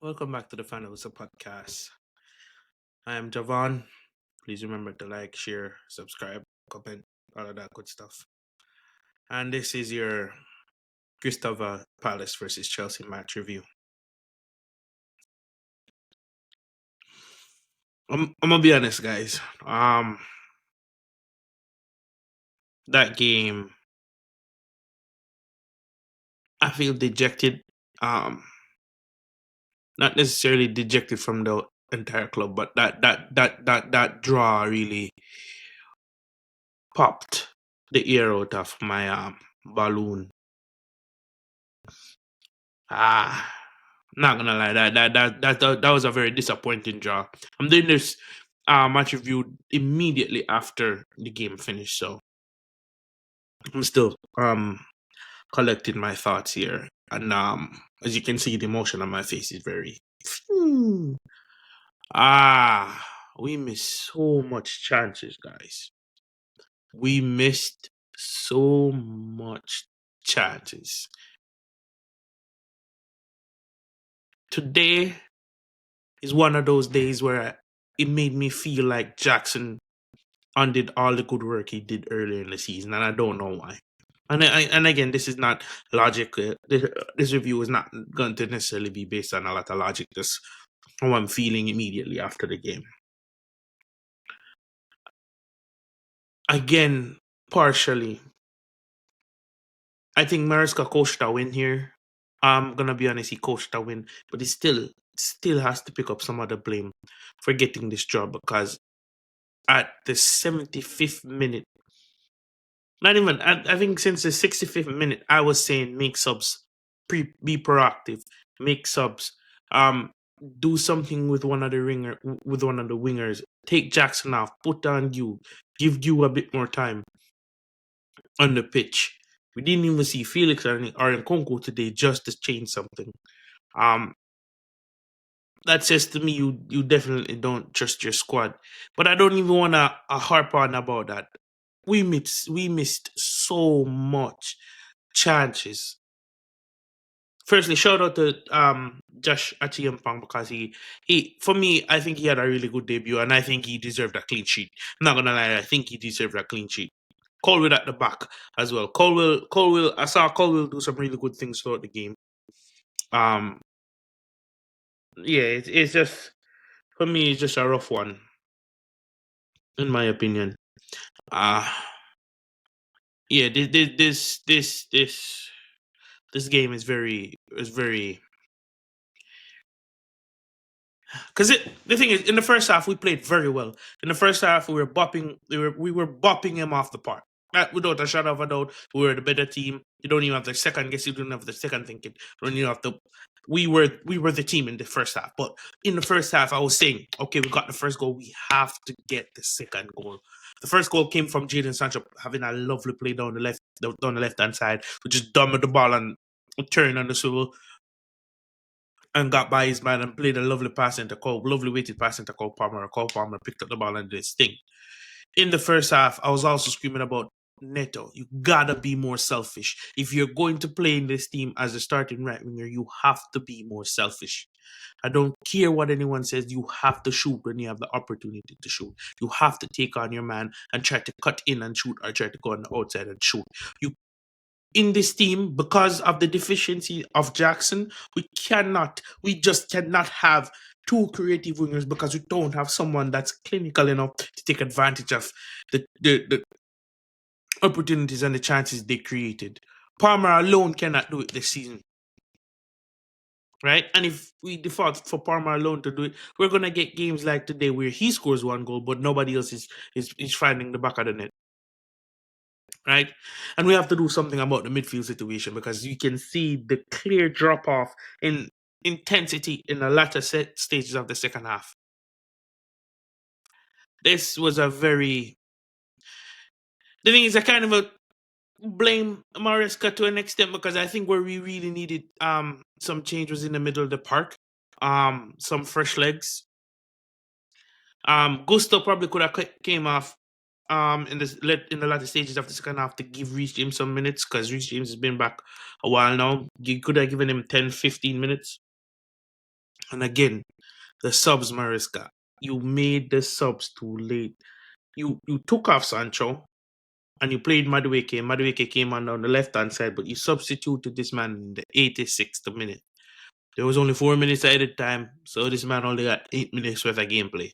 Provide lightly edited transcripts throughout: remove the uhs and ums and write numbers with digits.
Welcome back to the Finals podcast. I am Javon. Please remember to like, share, subscribe, comment, all of that good stuff. And this is your Cristobal Palace versus Chelsea match review. I'm gonna be honest, guys. That game, I feel dejected. Not necessarily dejected from the entire club, but that draw really popped the air out of my balloon. Ah, not gonna lie, that was a very disappointing draw. I'm doing this match review immediately after the game finished, so I'm still collecting my thoughts here. And as you can see, the emotion on my face is very ah. We missed so much chances, guys. We missed so much chances. Today is one of those days where it made me feel like Jackson undid all the good work he did earlier in the season, and I don't know why. And again, this is not logic. This review is not going to necessarily be based on a lot of logic. Just how I'm feeling immediately after the game. Again, partially, I think Maresca coached a win here. I'm gonna be honest, he coached a win, but he still has to pick up some of the blame for getting this job because at the 75th minute, not even, I think since the 65th minute, I was saying make subs, be proactive, make subs, um, do something with one of the wingers, take Jackson off, put on you, give you a bit more time on the pitch. We didn't even see Felix or Nkunku today just to change something. Um, that says to me you definitely don't trust your squad. But I don't even want to harp on about that. We missed so much chances. Firstly, shout out to Josh Achiampang because he for me I think he had a really good debut and I think he deserved a clean sheet. I'm not gonna lie, I think he deserved a clean sheet. Colwell at the back as well. Colwell I saw Colwell do some really good things throughout the game. Um yeah, it's just for me it's just a rough one, in my opinion. Yeah, this game is very because the thing is in the first half we played very well. In the first half we were bopping him off the park. Without a shadow of a doubt, we were the better team. You don't even have the second guess. You don't have the second thinking. You don't even have the. We were the team in the first half. But in the first half, I was saying, okay, we got the first goal. We have to get the second goal. The first goal came from Jadon Sancho having a lovely play down the left hand side, which just dumb the ball and turn on the swivel and got by his man and played a lovely pass into Cole, lovely weighted pass into Cole Palmer. Cole Palmer picked up the ball and did his thing. In the first half, I was also screaming about Neto. You gotta be more selfish. If you're going to play in this team as a starting right winger, you have to be more selfish. I don't care what anyone says. You have to shoot when you have the opportunity to shoot. You have to take on your man and try to cut in and shoot, or try to go on the outside and shoot. You in this team, because of the deficiency of Jackson, we just cannot have two creative wingers because we don't have someone that's clinical enough to take advantage of the opportunities and the chances they created. Palmer alone cannot do it this season, right? And if we default for Palmer alone to do it, we're gonna get games like today where he scores one goal, but nobody else is finding the back of the net. Right? And we have to do something about the midfield situation because you can see the clear drop off in intensity in the latter stages of the second half. This was a very. The thing is, I kind of blame Maresca to an extent because I think where we really needed some change was in the middle of the park. Some fresh legs. Gusto probably could have came off in the latter stages of the second half to give Reece James some minutes because Reece James has been back a while now. You could have given him 10, 15 minutes. And again, the subs Maresca. You made the subs too late. You took off Sancho and you played Madueke. Madueke came on the left hand side, but you substituted this man in the 86th minute. There was only 4 minutes added time, so this man only got 8 minutes worth of gameplay.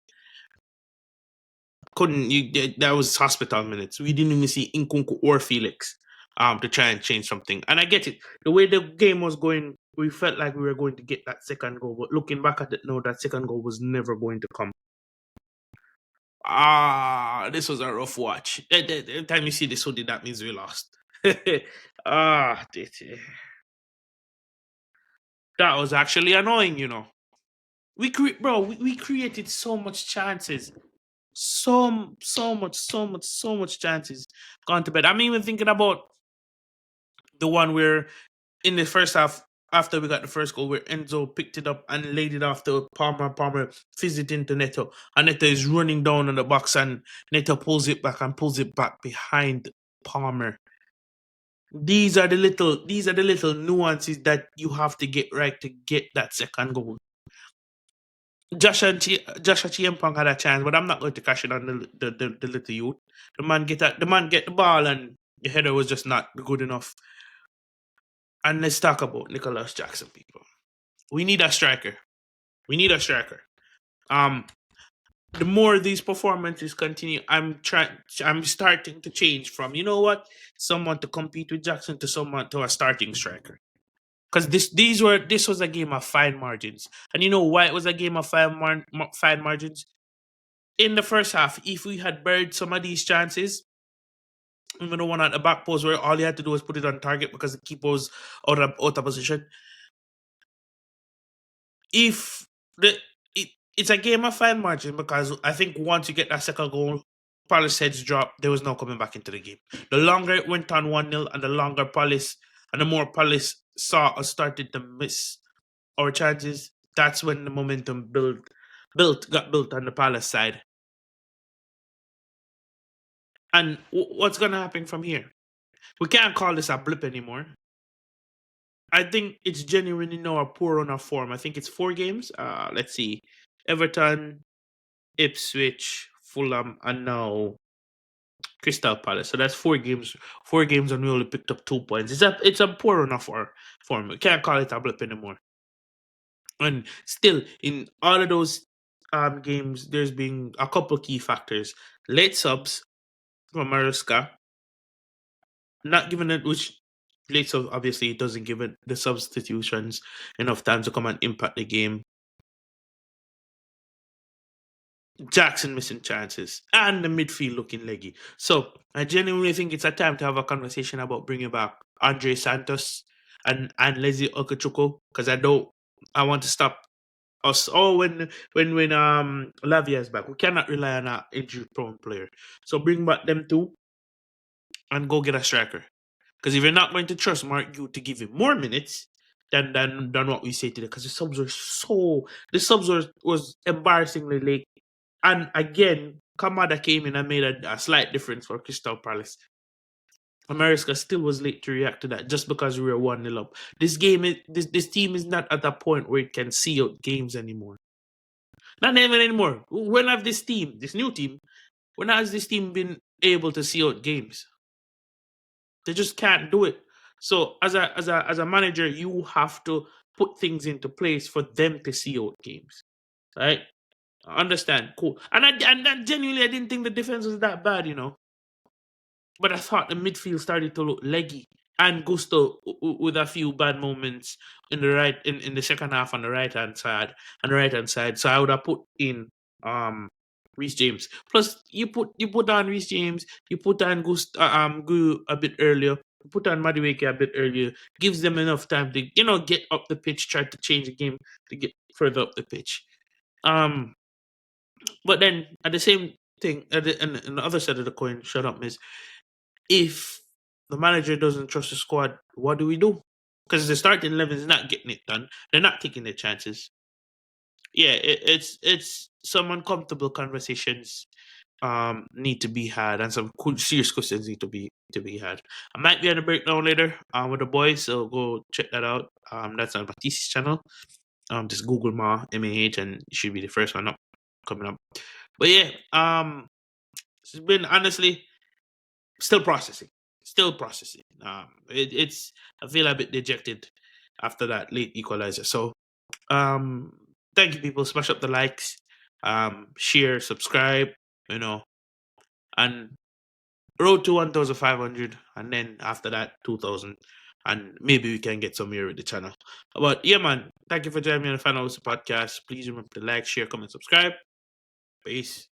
Couldn't you? That was hospital minutes. We didn't even see Nkunku or Felix to try and change something. And I get it. The way the game was going, we felt like we were going to get that second goal. But looking back at it now, that second goal was never going to come. This was a rough watch. The time you see this hoodie, that means we lost. ah, that was actually annoying, you know. We created so much chances. So much chances gone to bed. I'm even thinking about the one where in the first half, after we got the first goal, where Enzo picked it up and laid it off to Palmer. Palmer fizzed it into Neto. And Neto is running down on the box and Neto pulls it back behind Palmer. These are the little nuances that you have to get right to get that second goal. Joshua Chiempong had a chance, but I'm not going to cash it on the little youth. The man get the ball and the header was just not good enough. And let's talk about Nicholas Jackson, people. We need a striker. The more these performances continue, I'm starting to change from, you know what, someone to compete with Jackson to someone to a starting striker. Because this was a game of fine margins. And you know why it was a game of fine margins? In the first half, if we had buried some of these chances, even the one at the back post where all you had to do was put it on target because the keeper was out of position. If it's a game of fine margin, because I think once you get that second goal, Palace heads drop, there was no coming back into the game. The longer it went on 1-0 and the longer Palace and the more Palace saw us started to miss our chances, that's when the momentum got built on the Palace side. And what's going to happen from here? We can't call this a blip anymore. I think it's genuinely now a poor run of form. I think it's 4 games. Let's see. Everton, Ipswich, Fulham, and now Crystal Palace. So that's 4 games. 4 games, and we only picked up 2 points. It's a poor run of form. We can't call it a blip anymore. And still, in all of those games, there's been a couple key factors. Late subs from Maresca, not given it, which late subs obviously doesn't give it the substitutions enough time to come and impact the game. Jackson missing chances and the midfield looking leggy. So I genuinely think it's a time to have a conversation about bringing back Andre Santos and Leslie Okachuko, because I want to stop us. Oh, when Lavia is back, we cannot rely on an injury prone player. So bring back them two and go get a striker. Because if you're not going to trust Mark Yu to give him more minutes than what we say today, because the subs was embarrassingly late. And again, Kamada came in and made a slight difference for Crystal Palace. Maresca still was late to react to that just because we were 1-0 up. This team is not at a point where it can see out games anymore. Not even anymore. When have this new team, when has this team been able to see out games? They just can't do it. So as a manager, you have to put things into place for them to see out games. Right? I understand. Cool. And genuinely, I didn't think the defense was that bad, you know. But I thought the midfield started to look leggy. And Gusto with a few bad moments in the second half on the right hand side. So I would have put in Reece James. Plus you put on Reece James, you put on Gu a bit earlier, you put on Madueke a bit earlier, gives them enough time to, get up the pitch, try to change the game to get further up the pitch. But then at the same thing, and the other side of the coin, shut up, miss. If the manager doesn't trust the squad, what do we do? Because the starting 11 is not getting it done. They're not taking their chances. Yeah, it's some uncomfortable conversations need to be had, and some serious questions need to be had. I might be on a breakdown later with the boys, so go check that out. That's on Batisti's channel. Just Google MAH, and you should be the first one up coming up. But yeah, it's been honestly still processing, still processing. It's I feel a bit dejected after that late equalizer. So thank you, people. Smash up the likes, share, subscribe. You know, and road to 1,500, and then after that 2,000, and maybe we can get some here with the channel. But yeah, man, thank you for joining me on the Final Whistle podcast. Please remember to like, share, comment, subscribe. Peace.